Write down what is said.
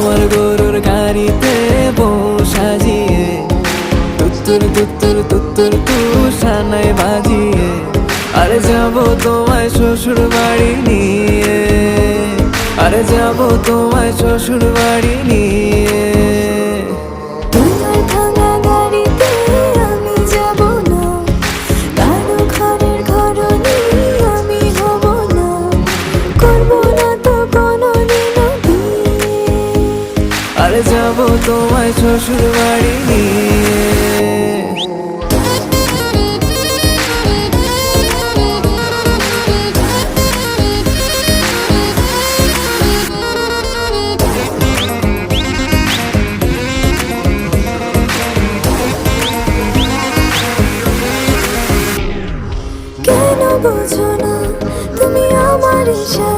আমার গরুর গাড়িতে বউ সাজিয়ে তুত্তুর তুত্তুর তুত্তুর তুষানায় বাজিয়ে আরে যাবো তোমায় শ্বশুর বাড়ি নিয়ে, আরে যাবো তোমায় শ্বশুর বাড়ি নিয়ে। তোমার ভাঙা গাড়িতে আমি যাব না, কারো ঘরের ঘরনি আমি হব না, করবো না তো কোনোদিনও বিয়ে। আরে যাবো তোমায় শ্বশুর বাড়ি নিয়ে। কেন বোঝো না তুমি আমার ইশারা?